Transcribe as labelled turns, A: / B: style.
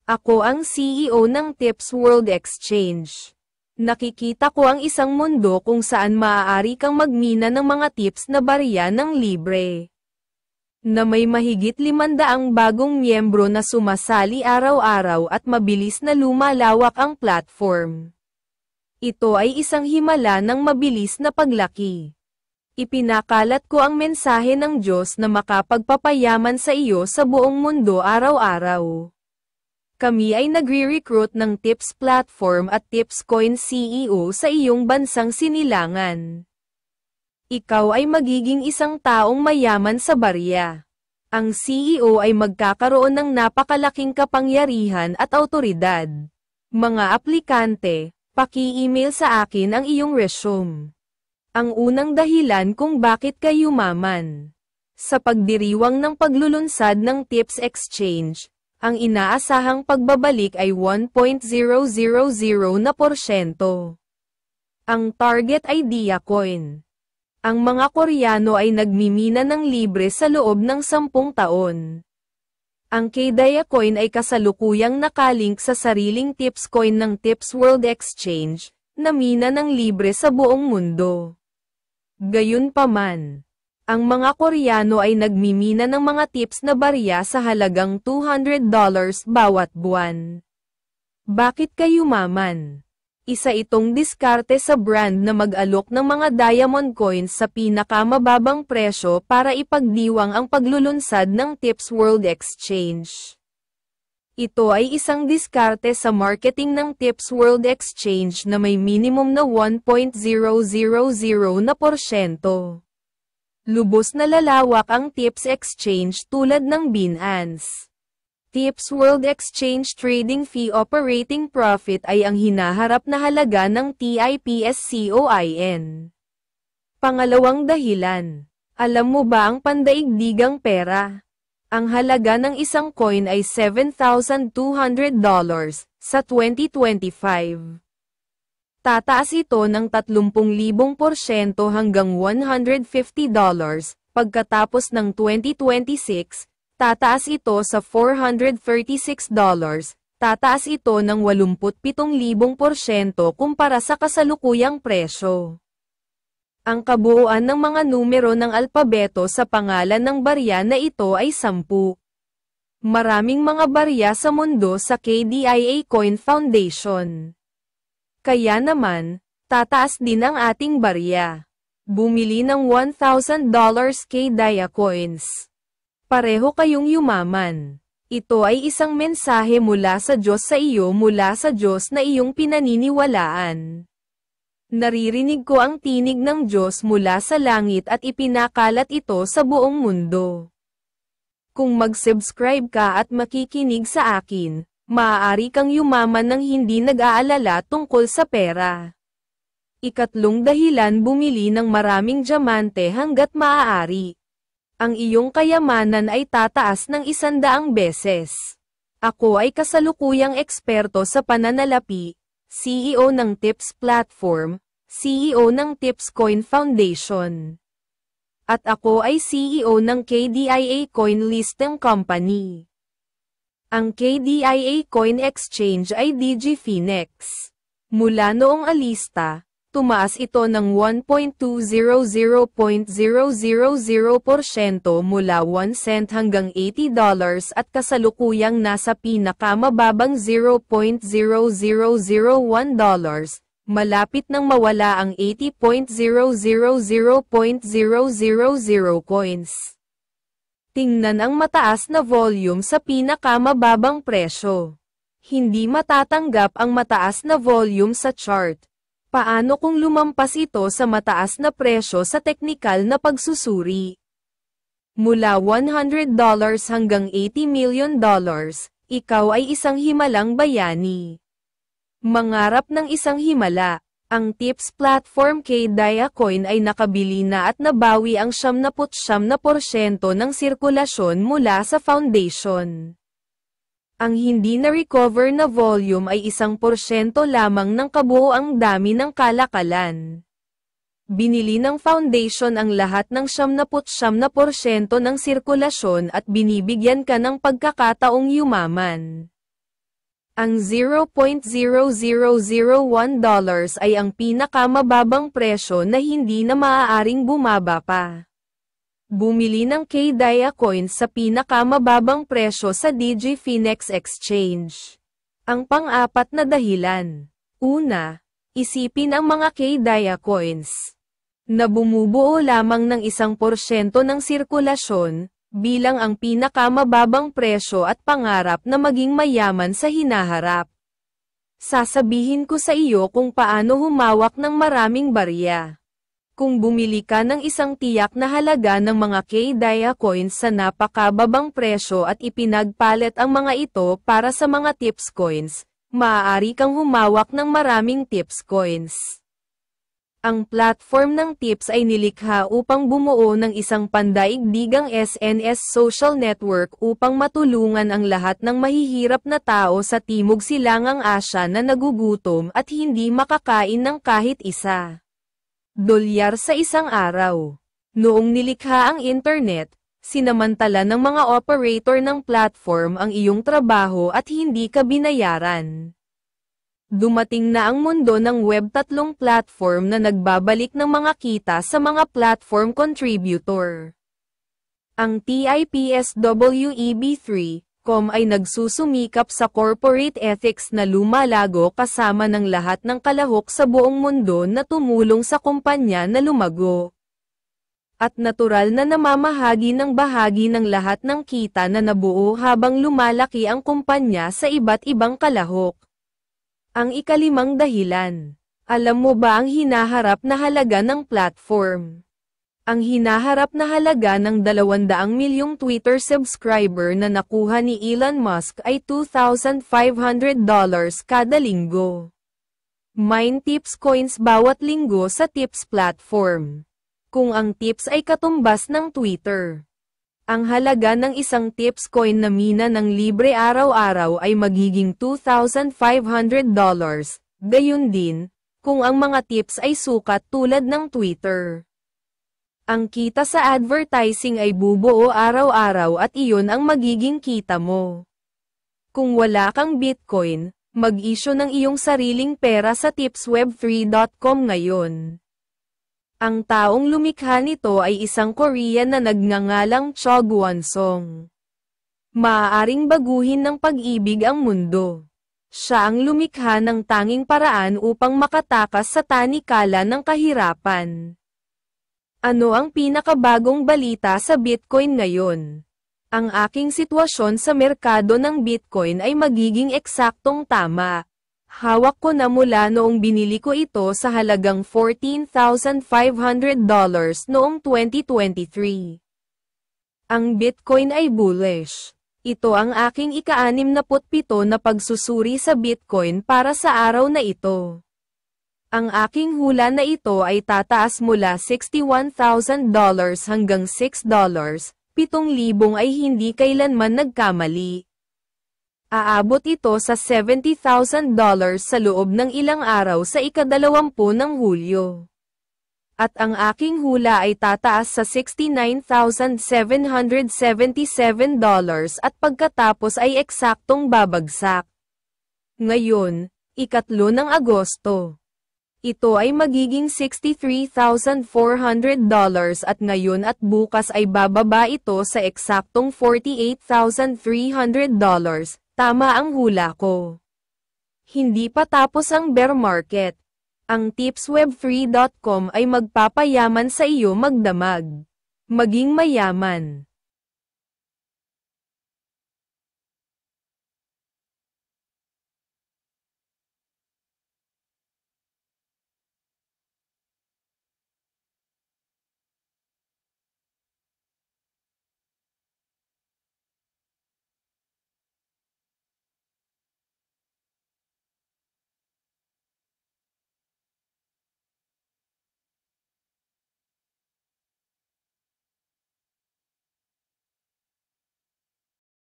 A: Ako ang CEO ng Tips World Exchange. Nakikita ko ang isang mundo kung saan maaari kang magmina ng mga tips na barya ng libre. Na may mahigit 500 bagong miyembro na sumasali araw-araw at mabilis na lumalawak ang platform. Ito ay isang himala ng mabilis na paglaki. Ipinakalat ko ang mensahe ng Diyos na makapagpapayaman sa iyo sa buong mundo araw-araw. Kami ay nagre-recruit ng Tips Platform at Tips Coin CEO sa iyong bansang sinilangan. Ikaw ay magiging isang taong mayaman sa barya. Ang CEO ay magkakaroon ng napakalaking kapangyarihan at autoridad. Mga aplikante, paki-email sa akin ang iyong resume. Ang unang dahilan kung bakit ka yumaman. Sa pagdiriwang ng paglulunsad ng Tips Exchange, ang inaasahang pagbabalik ay 1.000%. Ang target ay Dia Coin. Ang mga Koreano ay nagmimina ng libre sa loob ng 10 taon. Ang Dia Coin ay kasalukuyang nakalink sa sariling Tips Coin ng Tips World Exchange, na mina ng libre sa buong mundo. Gayunpaman, ang mga Koreano ay nagmimina ng mga tips na barya sa halagang $200 bawat buwan. Bakit ka yumaman? Isa itong diskarte sa brand na mag-alok ng mga diamond coins sa pinakamababang presyo para ipagdiwang ang paglulunsad ng Tips World Exchange. Ito ay isang diskarte sa marketing ng Tips World Exchange na may minimum na 1.000%. Lubos na lalawak ang Tips Exchange tulad ng Binance. Tips World Exchange Trading Fee Operating Profit ay ang hinaharap na halaga ng TIPS-COIN. Pangalawang dahilan. Alam mo ba ang pandaigdigang pera? Ang halaga ng isang coin ay $7,200 sa 2025. Tataas ito ng 30,000% hanggang $150. Pagkatapos ng 2026, tataas ito sa $436. Tataas ito ng 87,000% kumpara sa kasalukuyang presyo. Ang kabuuan ng mga numero ng alpabeto sa pangalan ng barya na ito ay 10. Maraming mga barya sa mundo sa KDIA Coin Foundation. Kaya naman, tataas din ang ating barya. Bumili ng $1,000 Dia Coins. Pareho kayong yumaman. Ito ay isang mensahe mula sa Diyos sa iyo mula sa Diyos na iyong pinaniniwalaan. Naririnig ko ang tinig ng Diyos mula sa langit at ipinakalat ito sa buong mundo. Kung mag-subscribe ka at makikinig sa akin, maaari kang yumaman ng hindi nag-aalala tungkol sa pera. Ikatlong dahilan, bumili ng maraming diamante hanggat maaari. Ang iyong kayamanan ay tataas ng 100 beses. Ako ay kasalukuyang eksperto sa pananalapi, CEO ng Tips Platform, CEO ng Tips Coin Foundation. At ako ay CEO ng KDIA Coin Listing Company. Ang KDIA Coin Exchange ay DigiFinex. Mula noong alista, tumaas ito ng 1.200% mula 1 cent hanggang $80 at kasalukuyang nasa pinakamababang $0.0001, malapit nang mawala ang 80.000.000 coins. Tingnan ang mataas na volume sa pinakamababang presyo. Hindi matatanggap ang mataas na volume sa chart. Paano kung lumampas ito sa mataas na presyo sa teknikal na pagsusuri? Mula $100 hanggang $80 million, ikaw ay isang himalang bayani. Mangarap ng isang himala. Ang Tips Platform Dia Coin ay nakabili na at nabawi ang 79% ng sirkulasyon mula sa foundation. Ang hindi na-recover na volume ay 1% lamang ng kabuoang dami ng kalakalan. Binili ng foundation ang lahat ng 79% ng sirkulasyon at binibigyan ka ng pagkakataong yumaman. Ang $0.0001 ay ang pinakamababang presyo na hindi na maaaring bumaba pa. Bumili ng KDIA coins sa pinakamababang presyo sa DigiFinex Exchange. Ang pang-apat na dahilan. Una, isipin ang mga KDIA coins na bumubuo lamang ng 1% ng sirkulasyon, bilang ang pinakamababang presyo at pangarap na maging mayaman sa hinaharap. Sasabihin ko sa iyo kung paano humawak ng maraming barya. Kung bumili ka ng isang tiyak na halaga ng mga KDIA coins sa napakababang presyo at ipinagpalit ang mga ito para sa mga tips coins, maaari kang humawak ng maraming tips coins. Ang platform ng tips ay nilikha upang bumuo ng isang pandaigdigang SNS social network upang matulungan ang lahat ng mahihirap na tao sa Timog Silangang Asya na nagugutom at hindi makakain ng kahit isa $1 sa isang araw. Noong nilikha ang internet, sinamantala ng mga operator ng platform ang iyong trabaho at hindi ka binayaran. Dumating na ang mundo ng Web3 platform na nagbabalik ng mga kita sa mga platform contributor. Ang TIPSWEB3.com ay nagsusumikap sa corporate ethics na lumalago kasama ng lahat ng kalahok sa buong mundo na tumulong sa kumpanya na lumago. At natural na namamahagi ng bahagi ng lahat ng kita na nabuo habang lumalaki ang kumpanya sa iba't ibang kalahok. Ang ikalimang dahilan. Alam mo ba ang hinaharap na halaga ng platform? Ang hinaharap na halaga ng 200 milyong Twitter subscriber na nakuha ni Elon Musk ay $2,500 kada linggo. Mine tips coins bawat linggo sa tips platform. Kung ang tips ay katumbas ng Twitter, ang halaga ng isang tips coin na mina ng libre araw-araw ay magiging $2,500, gayon din, kung ang mga tips ay sukat tulad ng Twitter. Ang kita sa advertising ay bubuo araw-araw at iyon ang magiging kita mo. Kung wala kang Bitcoin, mag-issue ng iyong sariling pera sa tipsweb3.com ngayon. Ang taong lumikha nito ay isang Korean na nagngangalang Cho Gwon-song. Maaaring baguhin ng pag-ibig ang mundo. Siya ang lumikha ng tanging paraan upang makatakas sa tanikala ng kahirapan. Ano ang pinakabagong balita sa Bitcoin ngayon? Ang aking sitwasyon sa merkado ng Bitcoin ay magiging eksaktong tama. Hawak ko na mula noong binili ko ito sa halagang $14,500 noong 2023. Ang Bitcoin ay bullish. Ito ang aking ika-67 na pagsusuri sa Bitcoin para sa araw na ito. Ang aking hula na ito ay tataas mula $61,000 hanggang $6, 7,000 ay hindi kailanman nagkamali. Aabot ito sa $70,000 sa loob ng ilang araw sa ika-20 ng Hulyo. At ang aking hula ay tataas sa $69,777 at pagkatapos ay eksaktong babagsak. Ngayon, ika-3 ng Agosto. Ito ay magiging $63,400 at ngayon at bukas ay bababa ito sa eksaktong $48,300. Tama ang hula ko. Hindi pa tapos ang bear market. Ang tipsweb3.com ay magpapayaman sa iyo magdamag. Maging mayaman.